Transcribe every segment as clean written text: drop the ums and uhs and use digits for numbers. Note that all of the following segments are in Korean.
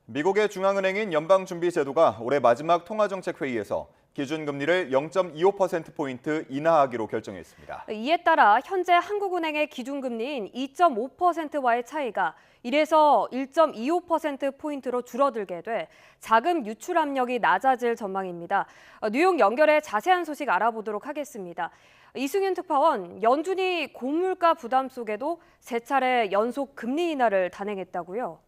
미국의 중앙은행인 연방준비제도가 올해 마지막 통화정책회의에서 기준금리를 0.25%포인트 인하하기로 결정했습니다. 이에 따라 현재 한국은행의 기준금리인 2.5%와의 차이가 1에서 1.25%포인트로 줄어들게 돼 자금 유출 압력이 낮아질 전망입니다. 뉴욕 연결해 자세한 소식 알아보도록 하겠습니다. 이승윤 특파원, 연준이 고물가 부담 속에도 세 차례 연속 금리 인하를 단행했다고요?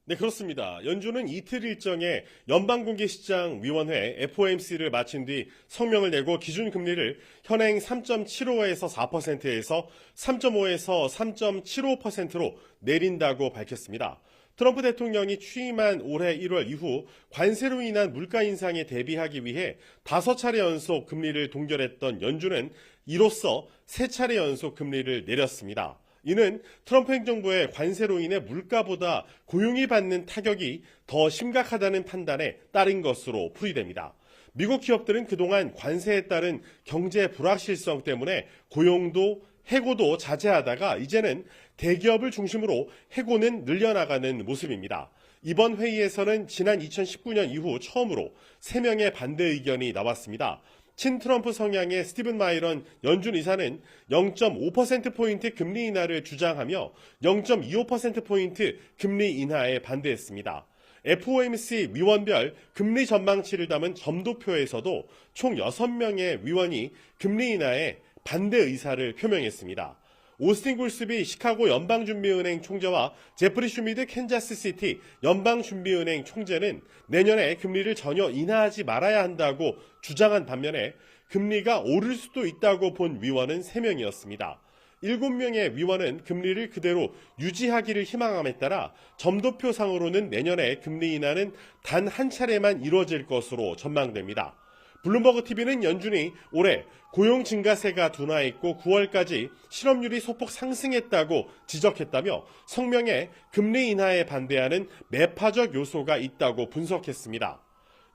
네, 그렇습니다. 연준은 이틀 일정에 연방공개시장위원회 FOMC를 마친 뒤 성명을 내고 기준금리를 현행 3.75에서 4%에서 3.5에서 3.75%로 내린다고 밝혔습니다. 트럼프 대통령이 취임한 올해 1월 이후 관세로 인한 물가 인상에 대비하기 위해 5차례 연속 금리를 동결했던 연준은 이로써 3차례 연속 금리를 내렸습니다. 이는 트럼프 행정부의 관세로 인해 물가보다 고용이 받는 타격이 더 심각하다는 판단에 따른 것으로 풀이됩니다. 미국 기업들은 그동안 관세에 따른 경제 불확실성 때문에 고용도 해고도 자제하다가 이제는 대기업을 중심으로 해고는 늘려나가는 모습입니다. 이번 회의에서는 지난 2019년 이후 처음으로 3명의 반대 의견이 나왔습니다. 친트럼프 성향의 스티븐 마이런 연준 이사는 0.5%포인트 금리 인하를 주장하며 0.25%포인트 금리 인하에 반대했습니다. FOMC 위원별 금리 전망치를 담은 점도표에서도 총 6명의 위원이 금리 인하에 반대 의사를 표명했습니다. 오스틴 굴스비 시카고 연방준비은행 총재와 제프리 슈미드 캔자스시티 연방준비은행 총재는 내년에 금리를 전혀 인하하지 말아야 한다고 주장한 반면에 금리가 오를 수도 있다고 본 위원은 3명이었습니다. 7명의 위원은 금리를 그대로 유지하기를 희망함에 따라 점도표상으로는 내년에 금리 인하는 단 한 차례만 이루어질 것으로 전망됩니다. 블룸버그 TV는 연준이 올해 고용 증가세가 둔화했고 9월까지 실업률이 소폭 상승했다고 지적했다며 성명에 금리 인하에 반대하는 매파적 요소가 있다고 분석했습니다.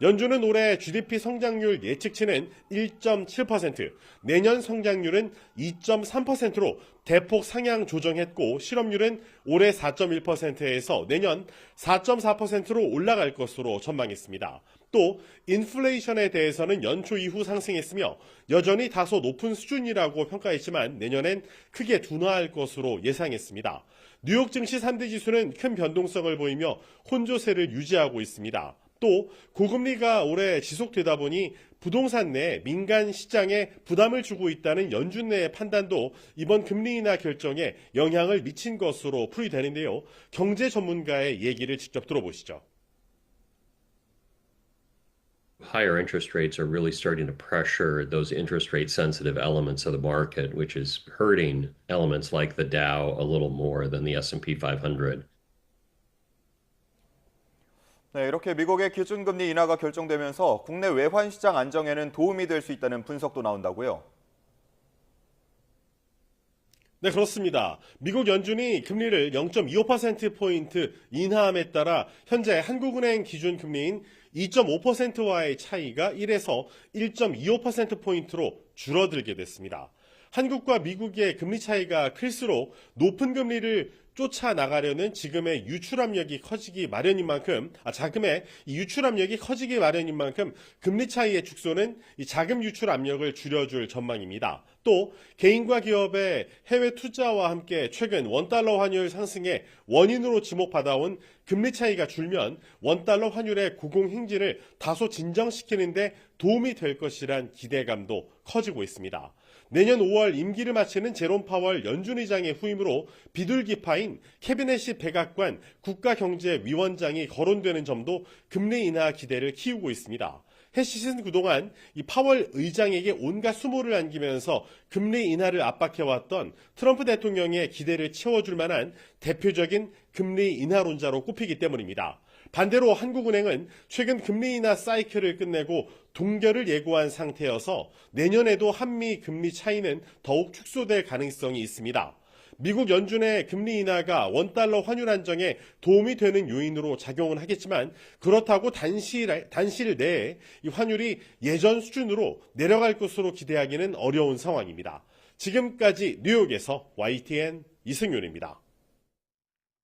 연준은 올해 GDP 성장률 예측치는 1.7%, 내년 성장률은 2.3%로 대폭 상향 조정했고 실업률은 올해 4.1%에서 내년 4.4%로 올라갈 것으로 전망했습니다. 또 인플레이션에 대해서는 연초 이후 상승했으며 여전히 다소 높은 수준이라고 평가했지만 내년엔 크게 둔화할 것으로 예상했습니다. 뉴욕 증시 3대 지수는 큰 변동성을 보이며 혼조세를 유지하고 있습니다. 또 고금리가 올해 지속되다 보니 부동산 내 민간 시장에 부담을 주고 있다는 연준 내의 판단도 이번 금리 인하 결정에 영향을 미친 것으로 풀이되는데요. 경제 전문가의 얘기를 직접 들어보시죠. Higher interest rates are really starting to pressure those interest rate sensitive elements of the market, which is hurting elements like the Dow a little more than the S&P 500. 네, 이렇게 미국의 기준금리 인하가 결정되면서 국내 외환 시장 안정에는 도움이 될 수 있다는 분석도 나온다고요. 네, 그렇습니다. 미국 연준이 금리를 0.25%포인트 인하함에 따라 현재 한국은행 기준금리인 2.5%와의 차이가 1에서 1.25%포인트로 줄어들게 됐습니다. 한국과 미국의 금리 차이가 클수록 높은 금리를 쫓아나가려는 지금의 유출 압력이 커지기 마련인 만큼, 자금의 이 유출 압력이 커지기 마련인 만큼 금리 차이의 축소는 이 자금 유출 압력을 줄여줄 전망입니다. 또 개인과 기업의 해외 투자와 함께 최근 원달러 환율 상승의 원인으로 지목받아온 금리 차이가 줄면 원달러 환율의 고공행진을 다소 진정시키는 데 도움이 될 것이란 기대감도 커지고 있습니다. 내년 5월 임기를 마치는 제롬 파월 연준 의장의 후임으로 비둘기파인 캐비넷이 백악관 국가경제위원장이 거론되는 점도 금리 인하 기대를 키우고 있습니다. 해시는 그동안 이 파월 의장에게 온갖 수모를 안기면서 금리 인하를 압박해왔던 트럼프 대통령의 기대를 채워줄 만한 대표적인 금리 인하론자로 꼽히기 때문입니다. 반대로 한국은행은 최근 금리 인하 사이클을 끝내고 동결을 예고한 상태여서 내년에도 한미 금리 차이는 더욱 축소될 가능성이 있습니다. 미국 연준의 금리 인하가 원달러 환율 안정에 도움이 되는 요인으로 작용은 하겠지만 그렇다고 단실 내에 이 환율이 예전 수준으로 내려갈 것으로 기대하기는 어려운 상황입니다. 지금까지 뉴욕에서 YTN 이승윤입니다.